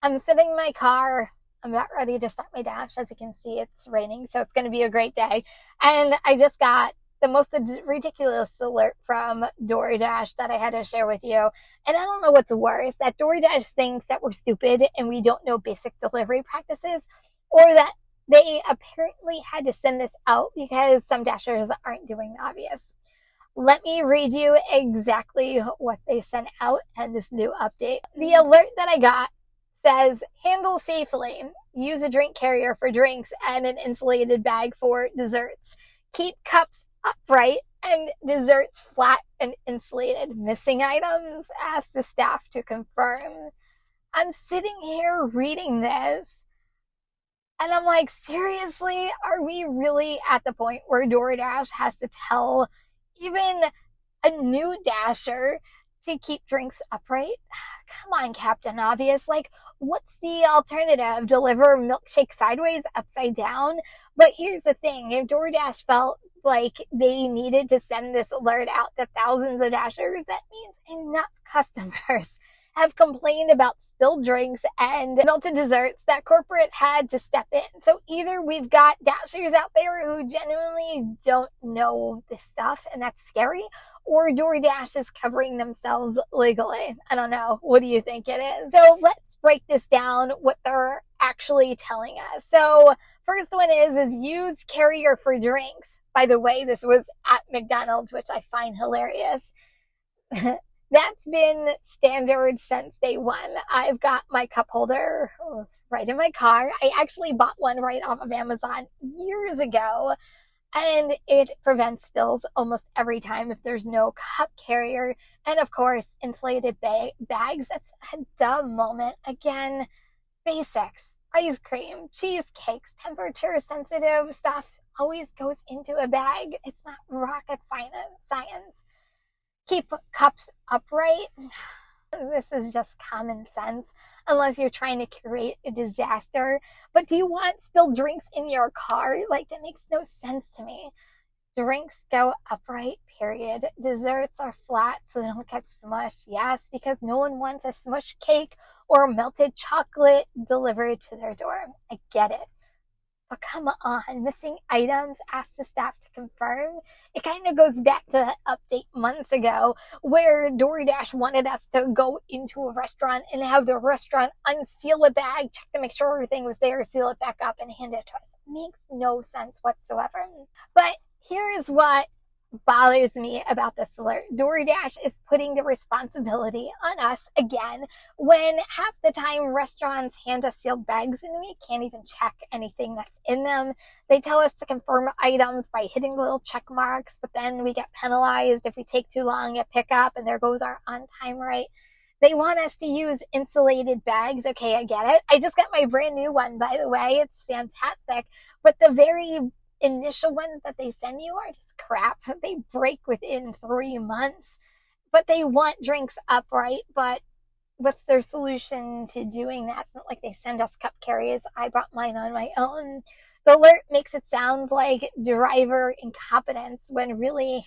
I'm sitting in my car. I'm about ready to start my dash. As you can see, it's raining, so it's going to be a great day. And I just got the most ridiculous alert from DoorDash that I had to share with you. And I don't know what's worse, that DoorDash thinks that we're stupid and we don't know basic delivery practices, or that they apparently had to send this out because some dashers aren't doing the obvious. Let me read you exactly what they sent out and this new update. The alert that I got says, handle safely. Use a drink carrier for drinks and an insulated bag for desserts. Keep cups upright and desserts flat and insulated. Missing items? Ask the staff to confirm. I'm sitting here reading this and I'm like, seriously? Are we really at the point where DoorDash has to tell even a new dasher to keep drinks upright? Come on, Captain Obvious. Like, what's the alternative? Deliver milkshake sideways, upside down? But here's the thing. If DoorDash felt like they needed to send this alert out to thousands of dashers, that means enough customers have complained about spilled drinks and melted desserts that corporate had to step in. So either we've got dashers out there who genuinely don't know this stuff, and that's scary, or DoorDash is covering themselves legally. I don't know. What do you think it is? So let's break this down, what they're actually telling us. So first one is use carrier for drinks. By the way, this was at McDonald's, which I find hilarious. That's been standard since day one. I've got my cup holder right in my car. I actually bought one right off of Amazon years ago, and it prevents spills almost every time if there's no cup carrier. And of course, insulated bags. That's a dumb moment. Again, basics. Ice cream, cheesecakes, temperature sensitive stuff always goes into a bag. It's not rocket science. Keep cups upright. This is just common sense, unless you're trying to create a disaster. But do you want spilled drinks in your car? Like, that makes no sense to me. Drinks go upright, period. Desserts are flat so they don't get smushed. Yes, because no one wants a smushed cake or melted chocolate delivered to their door. I get it. But come on, missing items, ask the staff to confirm. It kind of goes back to that update months ago where DoorDash wanted us to go into a restaurant and have the restaurant unseal a bag, check to make sure everything was there, seal it back up, and hand it to us. It makes no sense whatsoever. But here's what bothers me about this alert. DoorDash is putting the responsibility on us again when half the time restaurants hand us sealed bags and we can't even check anything that's in them. They tell us to confirm items by hitting the little check marks, but then we get penalized if we take too long at pickup, and there goes our on-time rate. They want us to use insulated bags. Okay, I get it. I just got my brand new one, by the way. It's fantastic. But the very initial ones that they send you are just crap. They break within 3 months. But they want drinks upright. But what's their solution to doing that? It's not like they send us cup carriers. I brought mine on my own. The alert makes it sound like driver incompetence when really,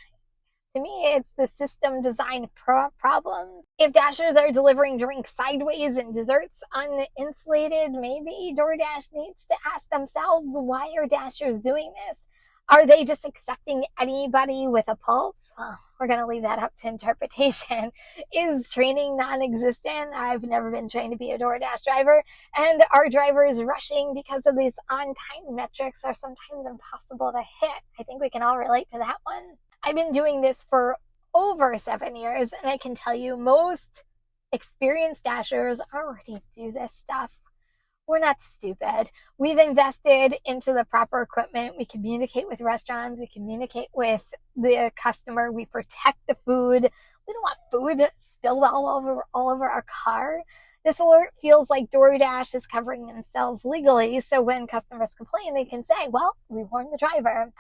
to me, it's the system design problem. If dashers are delivering drinks sideways and desserts uninsulated, maybe DoorDash needs to ask themselves, why are dashers doing this? Are they just accepting anybody with a pulse? Well, we're going to leave that up to interpretation. Is training non-existent? I've never been trained to be a DoorDash driver. And are drivers rushing because of these on-time metrics are sometimes impossible to hit? I think we can all relate to that one. I've been doing this for over 7 years, and I can tell you most experienced dashers already do this stuff. We're not stupid. We've invested into the proper equipment. We communicate with restaurants. We communicate with the customer. We protect the food. We don't want food spilled all over our car. This alert feels like DoorDash is covering themselves legally, so when customers complain, they can say, well, we warned the driver.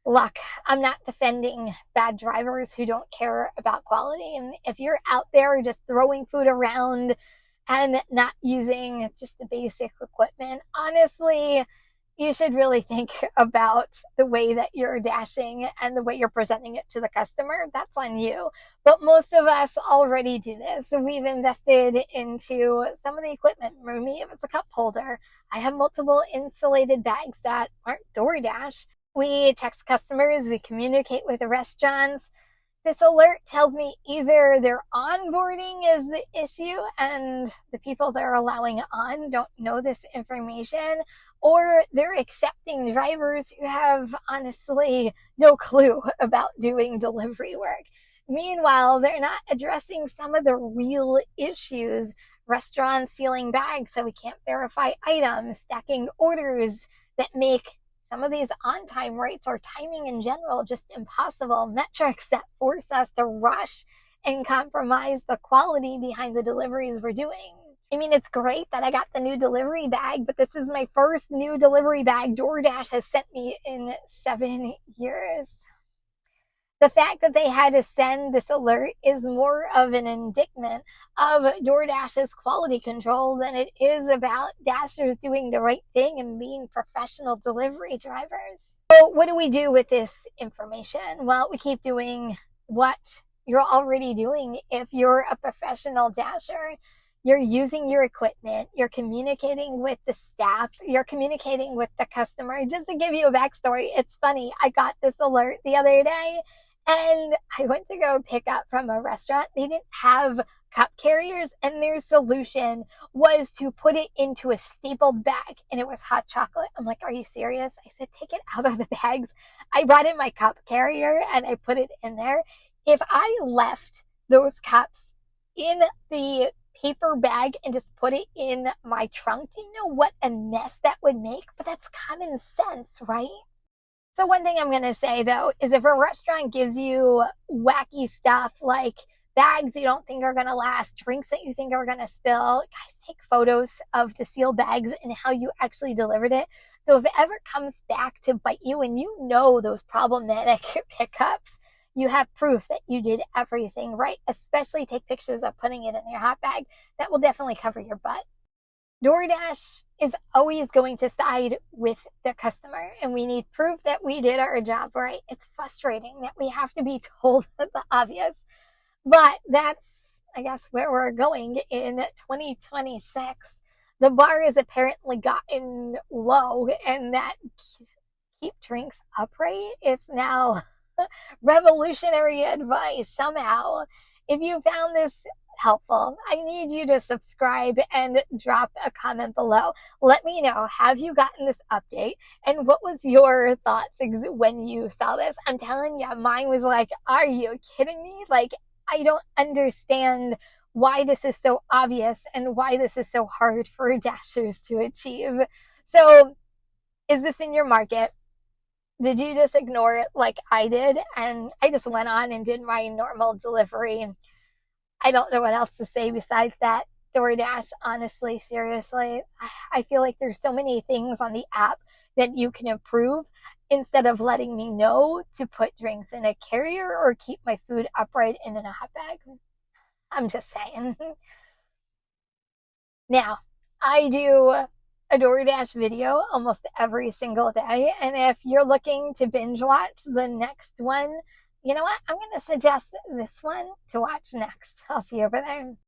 Look, I'm not defending bad drivers who don't care about quality. And if you're out there just throwing food around and not using just the basic equipment, honestly, you should really think about the way that you're dashing and the way you're presenting it to the customer. That's on you. But most of us already do this. We've invested into some of the equipment. For me, if it's a cup holder, I have multiple insulated bags that aren't DoorDash. We text customers, we communicate with the restaurants. This alert tells me either their onboarding is the issue and the people they're allowing on don't know this information, or they're accepting drivers who have honestly no clue about doing delivery work. Meanwhile, they're not addressing some of the real issues. Restaurants sealing bags so we can't verify items, stacking orders that make some of these on-time rates or timing in general just impossible, metrics that force us to rush and compromise the quality behind the deliveries we're doing. I mean, it's great that I got the new delivery bag, but this is my first new delivery bag DoorDash has sent me in 7 years. The fact that they had to send this alert is more of an indictment of DoorDash's quality control than it is about Dashers doing the right thing and being professional delivery drivers. So what do we do with this information? Well, we keep doing what you're already doing. If you're a professional Dasher, you're using your equipment, you're communicating with the staff, you're communicating with the customer. Just to give you a backstory, it's funny, I got this alert the other day and I went to go pick up from a restaurant. They didn't have cup carriers, and their solution was to put it into a stapled bag, and it was hot chocolate. I'm like, are you serious? I said, take it out of the bags. I brought in my cup carrier, and I put it in there. If I left those cups in the paper bag and just put it in my trunk, do you know what a mess that would make? But that's common sense, right? So one thing I'm going to say, though, is if a restaurant gives you wacky stuff like bags you don't think are going to last, drinks that you think are going to spill, guys, take photos of the sealed bags and how you actually delivered it. So if it ever comes back to bite you and you know those problematic pickups, you have proof that you did everything right. Especially take pictures of putting it in your hot bag. That will definitely cover your butt. DoorDash is always going to side with the customer, and we need proof that we did our job right. It's frustrating that we have to be told the obvious, but that's, I guess, where we're going in 2026. The bar has apparently gotten low, and that keep drinks upright, it's now revolutionary advice somehow. If you found this helpful, I need you to subscribe and drop a comment below. Let me know, have you gotten this update and what was your thoughts when you saw this? I'm telling you, mine was like, are you kidding me? Like, I don't understand why this is so obvious and why this is so hard for Dashers to achieve. So is this in your market? Did you just ignore it like I did? And I just went on and did my normal delivery. I don't know what else to say besides that. DoorDash, honestly, seriously, I feel like there's so many things on the app that you can improve instead of letting me know to put drinks in a carrier or keep my food upright and in a hot bag. I'm just saying. Now, I do a DoorDash video almost every single day, and if you're looking to binge watch the next one, you know what? I'm going to suggest this one to watch next. I'll see you over there.